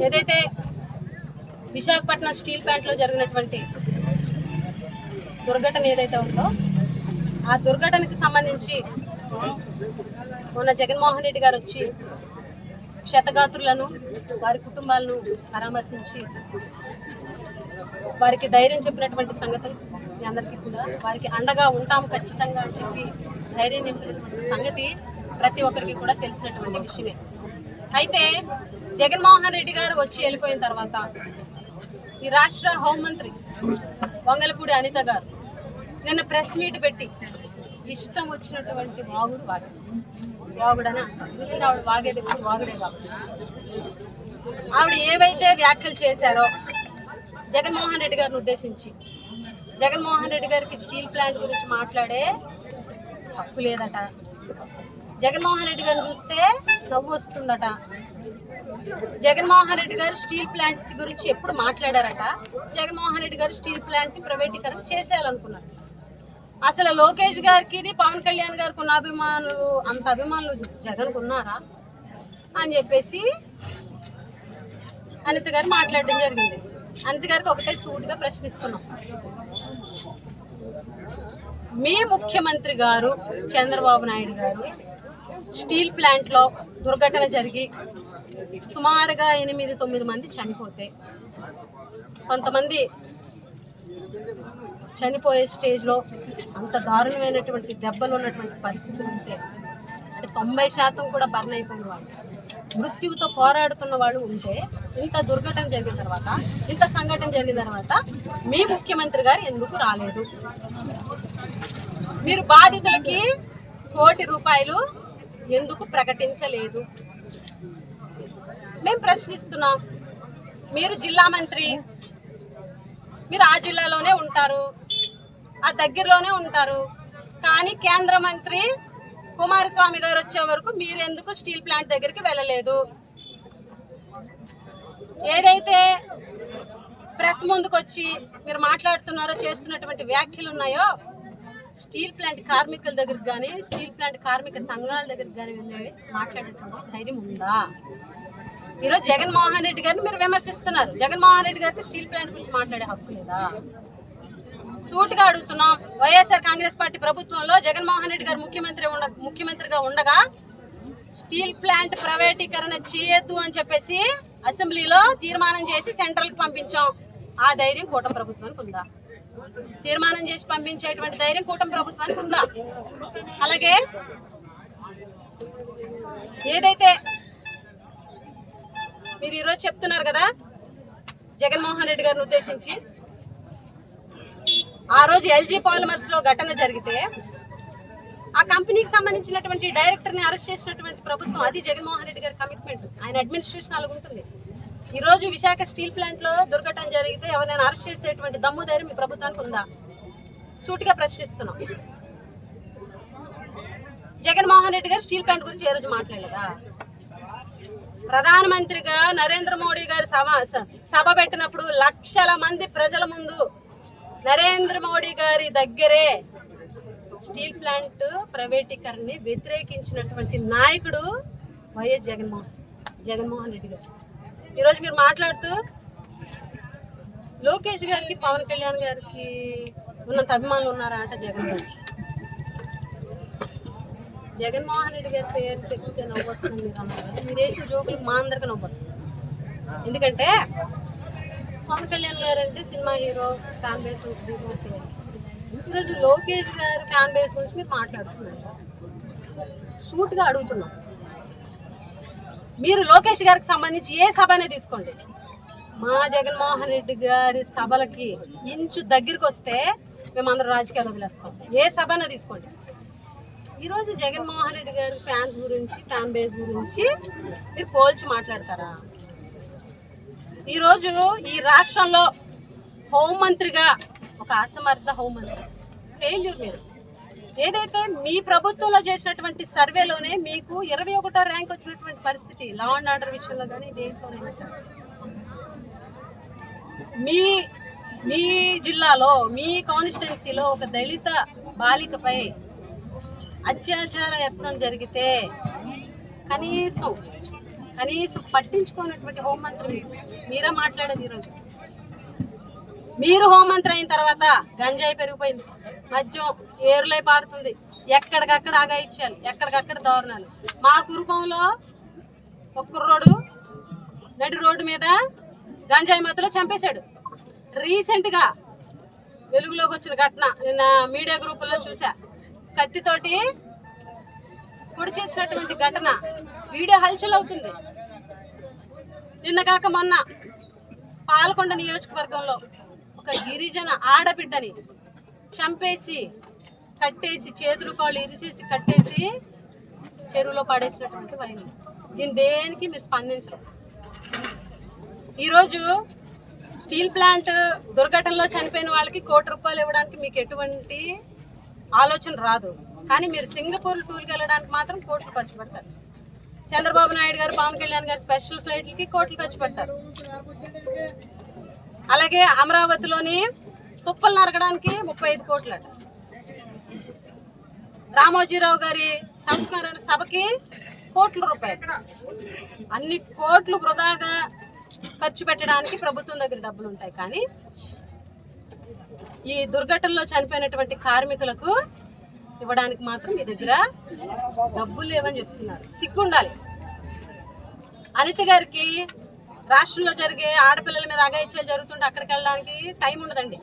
ఏదైతే విశాఖపట్నం స్టీల్ ప్లాంట్లో జరిగినటువంటి దుర్ఘటన ఏదైతే ఉందో ఆ దుర్ఘటనకి సంబంధించి మొన్న జగన్మోహన్ రెడ్డి గారు వచ్చి క్షతగాత్రులను వారి కుటుంబాలను పరామర్శించి వారికి ధైర్యం చెప్పినటువంటి సంగతి మీ అందరికీ కూడా వారికి అండగా ఉంటాము ఖచ్చితంగా అని చెప్పి ధైర్యం చెప్పినటువంటి సంగతి ప్రతి ఒక్కరికి కూడా తెలిసినటువంటి విషయమే. అయితే జగన్మోహన్ రెడ్డి గారు వచ్చి వెళ్ళిపోయిన తర్వాత ఈ రాష్ట్ర హోంమంత్రి వంగలపూడి అనిత గారు నిన్న ప్రెస్ మీట్ పెట్టి ఇష్టం వచ్చినటువంటి వాగుడనా ఆవిడ వాగేది ఎప్పుడు వాగుడే కాదు. ఆవిడ ఏవైతే వ్యాఖ్యలు చేశారో జగన్మోహన్ రెడ్డి గారిని ఉద్దేశించి జగన్మోహన్ రెడ్డి గారికి స్టీల్ ప్లాంట్ గురించి మాట్లాడే హక్కు లేదట, జగన్మోహన్ రెడ్డి గారిని చూస్తే నవ్వు వస్తుందట, జగన్మోహన్ రెడ్డి గారు స్టీల్ ప్లాంట్ గురించి ఎప్పుడు మాట్లాడారట, జగన్మోహన్ రెడ్డి గారు స్టీల్ ప్లాంట్ ప్రైవేటీకరణ చేసేయాలనుకున్నారు. అసలు లోకేష్ గారికి పవన్ కళ్యాణ్ గారికి ఉన్న అభిమానులు అంత అభిమానులు జగన్కు ఉన్నారా అని చెప్పేసి అనిత గారు మాట్లాడడం జరిగింది. అనిత గారికి ఒకటే సూటిగా ప్రశ్నిస్తున్నాం, మీ ముఖ్యమంత్రి గారు చంద్రబాబు నాయుడు గారు స్టీల్ ప్లాంట్లో దుర్ఘటన జరిగి సుమారుగా 8-9 మంది చనిపోతే, కొంతమంది చనిపోయే స్టేజ్లో అంత దారుణమైనటువంటి దెబ్బలు ఉన్నటువంటి పరిస్థితులు ఉంటే, అంటే 90% కూడా బర్న్ అయిపోయిన వాళ్ళు, మృత్యువుతో పోరాడుతున్న వాళ్ళు ఉంటే, ఇంత దుర్ఘటన జరిగిన తర్వాత ఇంత సంఘటన జరిగిన తర్వాత మీ ముఖ్యమంత్రి గారు ఎందుకు రాలేదు? మీరు బాధితులకి ₹1 కోటి ఎందుకు ప్రకటించలేదు? మేము ప్రశ్నిస్తున్నాం. మీరు జిల్లా మంత్రి, మీరు ఆ జిల్లాలోనే ఉంటారు, ఆ దగ్గరలోనే ఉంటారు, కానీ కేంద్ర మంత్రి కుమారస్వామి గారు వచ్చే వరకు మీరు ఎందుకు స్టీల్ ప్లాంట్ దగ్గరికి వెళ్ళలేదు? ఏదైతే ప్రెస్ ముందుకు వచ్చి మీరు మాట్లాడుతున్నారో, చేస్తున్నటువంటి వ్యాఖ్యలు ఉన్నాయో, స్టీల్ ప్లాంట్ కార్మికుల దగ్గరికి కానీ స్టీల్ ప్లాంట్ కార్మిక సంఘాల దగ్గరికి కానీ వెళ్ళి మాట్లాడేటువంటి ధైర్యం ఉందా? ఈరోజు జగన్మోహన్ రెడ్డి గారిని మీరు విమర్శిస్తున్నారు, జగన్మోహన్ రెడ్డి గారికి స్టీల్ ప్లాంట్ గురించి మాట్లాడే హక్కు లేదా? సూటిగా అడుగుతున్నాం. వైఎస్ఆర్ కాంగ్రెస్ పార్టీ ప్రభుత్వంలో జగన్మోహన్ రెడ్డి గారు ముఖ్యమంత్రిగా ఉండగా స్టీల్ ప్లాంట్ ప్రైవేటీకరణ చేయొద్దు అని చెప్పేసి అసెంబ్లీలో తీర్మానం చేసి సెంట్రల్కి పంపించాం. ఆ ధైర్యం కూటమి ప్రభుత్వానికి ఉందా? తీర్మానం చేసి పంపించేటువంటి ధైర్యం కూటమి ప్రభుత్వానికి ఉందా? అలాగే ఏదైతే మీరు ఈరోజు చెప్తున్నారు కదా జగన్మోహన్ రెడ్డి గారిని ఉద్దేశించి, ఆ రోజు ఎల్జీ పాలిమర్స్ లో ఘటన జరిగితే ఆ కంపెనీకి సంబంధించినటువంటి డైరెక్టర్ని అరెస్ట్ చేసినటువంటి ప్రభుత్వం, అది జగన్మోహన్ రెడ్డి గారి కమిట్మెంట్, ఆయన అడ్మినిస్ట్రేషన్ అలాగ ఉంటుంది. ఈరోజు విశాఖ స్టీల్ ప్లాంట్ లో దుర్ఘటన జరిగితే ఎవరైనా అరెస్ట్ చేసేటువంటి దమ్ము ధైర్యం మీ ప్రభుత్వానికి ఉందా? సూటిగా ప్రశ్నిస్తున్నాం. జగన్మోహన్ రెడ్డి గారు స్టీల్ ప్లాంట్ గురించి ఏ రోజు మాట్లాడలేదా? ప్రధానమంత్రిగా నరేంద్ర మోడీ గారు సభ పెట్టినప్పుడు లక్షల మంది ప్రజల ముందు నరేంద్ర మోడీ గారి దగ్గరే స్టీల్ ప్లాంట్ ప్రైవేటీకరణని వ్యతిరేకించినటువంటి నాయకుడు వైఎస్ జగన్మోహన్ రెడ్డి గారు. ఈరోజు మీరు మాట్లాడుతూ లోకేష్ గారికి పవన్ కళ్యాణ్ గారికి ఉన్నంత అభిమానులు ఉన్నారా అంటే జగన్మోహన్ రెడ్డి గారి పేరు చెప్తే నవ్వు వస్తుంది. మీరు వేసిన జోకులు మా అందరికీ నవ్వు వస్తుంది. ఎందుకంటే పవన్ కళ్యాణ్ గారు అంటే cinema hero, fan base okay. ఈరోజు లోకేష్ గారు ఫ్యాన్ బేస్ గురించి మీరు మాట్లాడుతున్నారు. సూట్గా అడుగుతున్నాం, మీరు లోకేష్ గారికి సంబంధించి ఏ సభనే తీసుకోండి, మా జగన్మోహన్ రెడ్డి గారి సభలకి ఇంచు దగ్గరికి వస్తే మేమందరం రాజకీయాలు వదిలేస్తాం. ఏ సభనే తీసుకోండి. ఈరోజు జగన్మోహన్ రెడ్డి గారి ఫ్యాన్స్ గురించి, ఫ్యాన్ బేస్ గురించి మీరు పోల్చి మాట్లాడతారా? ఈరోజు ఈ రాష్ట్రంలో హోంమంత్రిగా ఒక అసమర్థ హోంమంత్రి, ఫెయిల్యూర్ మీరు. ఏదైతే మీ ప్రభుత్వంలో చేసినటువంటి సర్వేలోనే మీకు 21వ ర్యాంక్ వచ్చినటువంటి పరిస్థితి, లా అండ్ ఆర్డర్ విషయంలో కానీ దేంట్లోనైనా సరే. మీ జిల్లాలో, మీ కాన్స్టిట్యున్సీలో ఒక దళిత బాలికపై అత్యాచార యత్నం జరిగితే కనీసం పట్టించుకోనటువంటి హోంమంత్రి మీరే మాట్లాడేది ఈరోజు. మీరు హోంమంత్రి అయిన తర్వాత గంజాయి పెరిగిపోయింది, మద్యం ఏరులై పారుతుంది, ఎక్కడికక్కడ ఆగాయిచ్చారు, ఎక్కడికక్కడ దారుణాలు. మా కుటుంబంలో ఒక కుర్రోడు నడి రోడ్డు మీద గంజాయి మత్తులో చంపేశాడు. రీసెంట్గా వెలుగులోకి వచ్చిన ఘటన నిన్న మీడియా గ్రూపుల్లో చూసా. కత్తితోటి పొడి చేసినటువంటి ఘటన వీడియో హల్చల్ అవుతుంది. నిన్న కాక మొన్న పాలకొండ నియోజకవర్గంలో ఒక గిరిజన ఆడబిడ్డని చంపేసి కట్టేసి, చేతులు కాళ్ళు ఇరిసేసి కట్టేసి చెరువులో పడేసినటువంటి వైద్యం. దీని దేనికి మీరు స్పందించరు. ఈరోజు స్టీల్ ప్లాంట్ దుర్ఘటనలో చనిపోయిన వాళ్ళకి ₹1 ఇవ్వడానికి మీకు ఎటువంటి ఆలోచన రాదు. కానీ మీరు సింగపూర్ టూర్కి వెళ్ళడానికి మాత్రం కోట్లు ఖర్చు పెడతారు. చంద్రబాబు నాయుడు గారు, పవన్ కళ్యాణ్ గారు స్పెషల్ ఫ్లైట్లకి కోట్లు ఖర్చు పెడతారు. అలాగే అమరావతిలోని తుప్పలు నరకడానికి 35 కోట్లు అట. రామోజీరావు గారి సంస్మరణ సభకి కోట్ల రూపాయలు. అన్ని కోట్లు వృధాగా ఖర్చు పెట్టడానికి ప్రభుత్వం దగ్గర డబ్బులు ఉంటాయి. కానీ ఈ దుర్ఘటనలో చనిపోయినటువంటి కార్మికులకు ఇవ్వడానికి మాత్రం మీ దగ్గర డబ్బులు లేవని చెప్తున్నారు. సిగ్గుండాలి. అనిత గారికి రాష్ట్రంలో జరిగే ఆడపిల్లల మీద అఘాయిత్యాలు జరుగుతుంటే అక్కడికి వెళ్ళడానికి టైం ఉండదండి.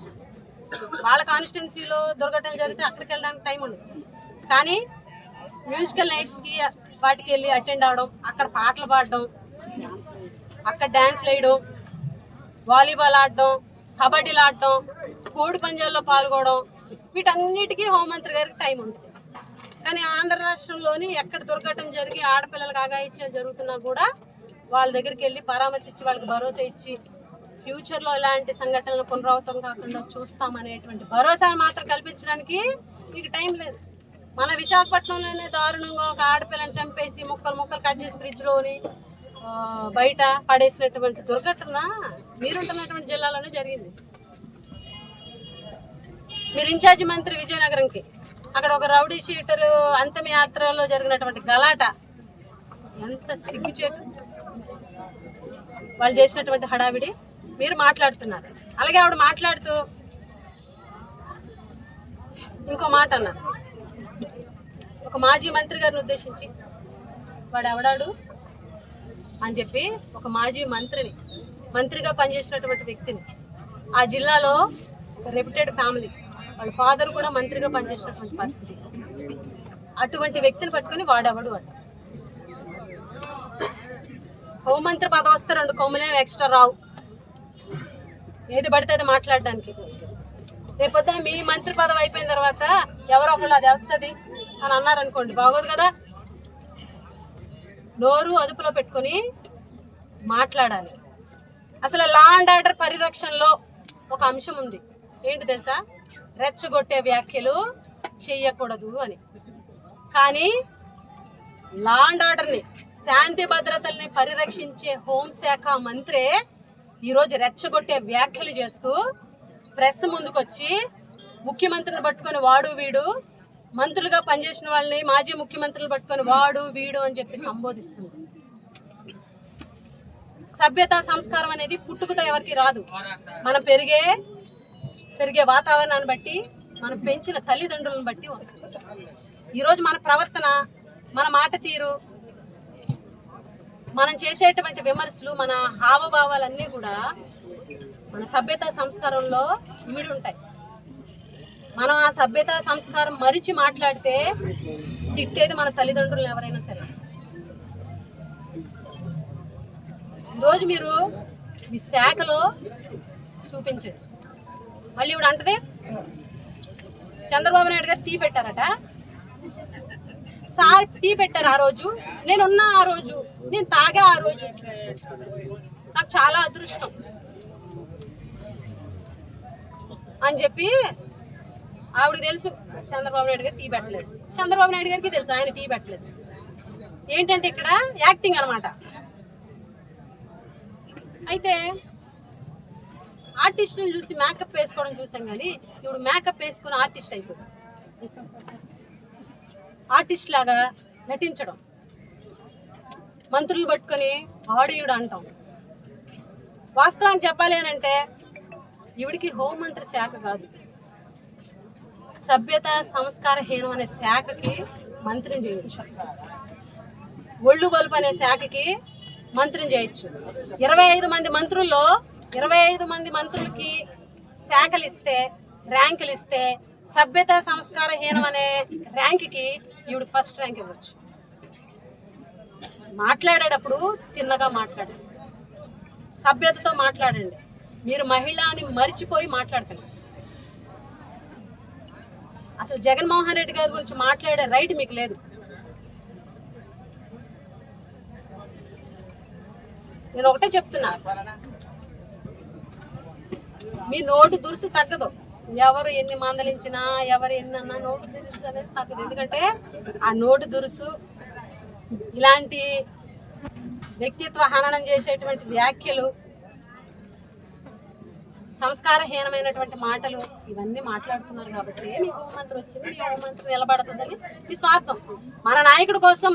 వాళ్ళ కాన్స్టిట్యున్సీలో దుర్ఘటనలు జరిగితే అక్కడికి వెళ్ళడానికి టైం ఉండదు. కానీ మ్యూజికల్ నైట్స్కి వాటికి వెళ్ళి అటెండ్ అవడం, అక్కడ పాటలు పాడడం, అక్కడ డ్యాన్స్లు వేయడం, వాలీబాల్ ఆడడం, కబడ్డీలు ఆడడం, కోడి పంజాల్లో పాల్గొనడం, వీటన్నిటికీ హోంమంత్రి గారికి టైం ఉంటుంది. కానీ ఆంధ్ర రాష్ట్రంలోని ఎక్కడ దుర్ఘటన జరిగి ఆడపిల్లలకు అఘాయిత్యాలు జరుగుతున్నా కూడా వాళ్ళ దగ్గరికి వెళ్ళి పరామర్శించి వాళ్ళకి భరోసా ఇచ్చి ఫ్యూచర్లో ఇలాంటి సంఘటనలు పునరావృతం కాకుండా చూస్తామనేటువంటి భరోసాను మాత్రం కల్పించడానికి మీకు టైం లేదు. మన విశాఖపట్నంలోనే దారుణంగా ఒక ఆడపిల్లని చంపేసి ముక్కలు కట్ చేసి ఫ్రిడ్జ్లోని బయట పడేసినటువంటి దుర్ఘటన మీరుంటున్నటువంటి జిల్లాలోనే జరిగింది. మీరు ఇన్ఛార్జి మంత్రి విజయనగరంకి అక్కడ ఒక రౌడీ షీటర్ అంతిమయాత్రలో జరిగినటువంటి గలాట ఎంత సిగ్గుచేటు. వాళ్ళు చేసినటువంటి హడావిడి మీరు మాట్లాడుతున్నారు. అలాగే ఆవిడ మాట్లాడుతూ ఇంకో మాట అన్నారు. ఒక మాజీ మంత్రి గారిని ఉద్దేశించి వాడు ఎవడాడు అని చెప్పి ఒక మాజీ మంత్రిగా పనిచేసినటువంటి వ్యక్తిని, ఆ జిల్లాలో రెప్యూటెడ్ ఫ్యామిలీ, వాళ్ళ ఫాదర్ కూడా మంత్రిగా పనిచేసినటువంటి పరిస్థితి, అటువంటి వ్యక్తిని పట్టుకొని వాడెవడు అంట. హోంమంత్రి పదవి వస్తే 2 కొమ్ములే ఎక్స్ట్రా రావు, ఏది పడితే అది మాట్లాడడానికి. రేపొద్దున మీ మంత్రి పదవి అయిపోయిన తర్వాత ఎవరో ఒకళ్ళు అది అవుతుంది అని అన్నారనుకోండి, బాగోదు కదా. నోరు అదుపులో పెట్టుకొని మాట్లాడాలి. అసలు లా అండ్ ఆర్డర్ పరిరక్షణలో ఒక అంశం ఉంది. ఏంటి తెలుసా? రెచ్చగొట్టే వ్యాఖ్యలు చెయ్యకూడదు అని. కానీ లా అండ్ ఆర్డర్ని, శాంతి భద్రతల్ని పరిరక్షించే హోంశాఖ మంత్రే ఈరోజు రెచ్చగొట్టే వ్యాఖ్యలు చేస్తూ ప్రెస్ ముందుకొచ్చి ముఖ్యమంత్రిని పట్టుకొని వాడు వీడు, మంత్రులుగా పనిచేసిన వాళ్ళని మాజీ ముఖ్యమంత్రులు పట్టుకొని వాడు వీడు అని చెప్పి సంబోధిస్తుంది. సభ్యత సంస్కారం అనేది పుట్టుకతో ఎవరికి రాదు. మనం పెరిగే వాతావరణాన్ని బట్టి, మనం పెంచిన తల్లిదండ్రులను బట్టి వస్తుంది. ఈరోజు మన ప్రవర్తన, మన మాట తీరు, మనం చేసేటువంటి విమర్శలు, మన హావభావాలన్నీ కూడా మన సభ్యత సంస్కారంలో ఇమిడి ఉంటాయి. మనం ఆ సభ్యత సంస్కారం మరిచి మాట్లాడితే తిట్టేది మన తల్లిదండ్రులు ఎవరైనా సరే. ఈరోజు మీరు మీ శాఖలో చూపించండి. మళ్ళీ ఇప్పుడు అంటది చంద్రబాబు నాయుడు గారు టీ పెట్టారట. సార్ టీ పెట్టారు ఆ రోజు, నేనున్నా ఆ రోజు, నేను తాగా ఆ రోజు, నాకు చాలా అదృష్టం అని చెప్పి ఆవిడకి తెలుసు చంద్రబాబు నాయుడు గారు టీ పెట్టలేదు. చంద్రబాబు నాయుడు గారికి తెలుసు ఆయన టీ పెట్టలేదు. ఏంటంటే ఇక్కడ యాక్టింగ్ అనమాట. అయితే ఆర్టిస్టులను చూసి మేకప్ వేసుకోవడం చూసాం, కానీ ఇప్పుడు మేకప్ వేసుకుని ఆర్టిస్ట్ అయిపోతుంది. ఆర్టిస్ట్ లాగా నటించడం, మంత్రులు పట్టుకొని ఆడియుడు అంటాం. వాస్తవానికి చెప్పాలి అని అంటే ఈవిడికి హోంమంత్రి శాఖ కాదు, సభ్యత సంస్కారహీనం అనే శాఖకి మంత్రిని చేయొచ్చు, ఒళ్ళు బలుపు అనే శాఖకి మంత్రిని చేయొచ్చు. 25 మంది మంత్రుల్లో 25 మంది మంత్రులకి శాఖలు ఇస్తే, ర్యాంకులు ఇస్తే, సభ్యత సంస్కారహీనం అనే ర్యాంక్కి ఈవిడ ఫస్ట్ ర్యాంక్ ఇవ్వచ్చు. మాట్లాడేటప్పుడు తిన్నగా మాట్లాడండి, సభ్యతతో మాట్లాడండి. మీరు మహిళని మర్చిపోయి మాట్లాడకండి. అసలు జగన్మోహన్ రెడ్డి గారి గురించి మాట్లాడే రైట్ మీకు లేదు. నేను ఒకటే చెప్తున్నా, మీ నోటు దురుసు తగ్గదు. ఎవరు ఎన్ని మందలించినా, ఎవరు ఎన్ని అన్నా నోటు దురుసు అనేది తగ్గదు. ఎందుకంటే ఆ నోటు దురుసు, ఇలాంటి వ్యక్తిత్వ హననం చేసేటువంటి వ్యాఖ్యలు, సంస్కారహీనమైనటువంటి మాటలు ఇవన్నీ మాట్లాడుతున్నారు కాబట్టి మీకు హోంమంత్రి వచ్చింది, మీ హోంమంత్రి నిలబడుతుందని మీ స్వార్థం. మన నాయకుడి కోసం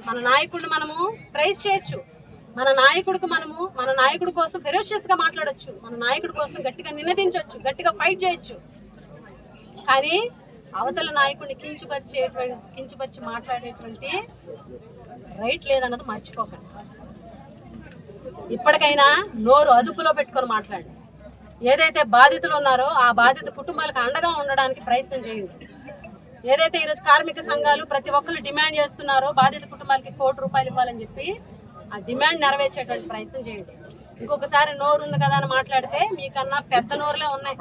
మన నాయకుడిని మనము ప్రైజ్ చేయొచ్చు, మన నాయకుడి కోసం ఫెరోషియస్గా మాట్లాడొచ్చు, మన నాయకుడి కోసం గట్టిగా నినదించవచ్చు, గట్టిగా ఫైట్ చేయొచ్చు. కానీ అవతల నాయకుడిని కించపరిచి మాట్లాడేటువంటి రైట్ లేదన్నది మర్చిపోకండి. ఇప్పటికైనా నోరు అదుపులో పెట్టుకొని మాట్లాడండి. ఏదైతే బాధితులు ఉన్నారో ఆ బాధిత కుటుంబాలకు అండగా ఉండడానికి ప్రయత్నం చేయండి. ఏదైతే ఈరోజు కార్మిక సంఘాలు ప్రతి ఒక్కరు డిమాండ్ చేస్తున్నారో బాధిత కుటుంబాలకి ₹1 కోటి ఇవ్వాలని చెప్పి, ఆ డిమాండ్ నెరవేర్చేటువంటి ప్రయత్నం చేయండి. ఇంకొకసారి నోరు ఉంది కదా అని మాట్లాడితే మీకన్నా పెద్ద నోరులే ఉన్నాయి,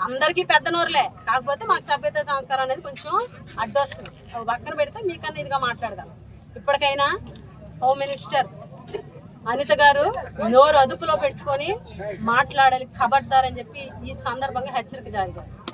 అందరికీ పెద్ద నోరులే. కాకపోతే మాకు సభ్యత సంస్కారం అనేది కొంచెం అడ్డొస్తుంది, అవి పక్కన పెడితే మీకన్నా ఇదిగా మాట్లాడదాం. ఇప్పటికైనా హోమ్ మినిస్టర్ అనిత గారు నోరు అదుపులో పెట్టుకొని మాట్లాడాలి, ఖబర్దారని చెప్పి ఈ సందర్భంగా హెచ్చరిక జారీ చేస్తారు.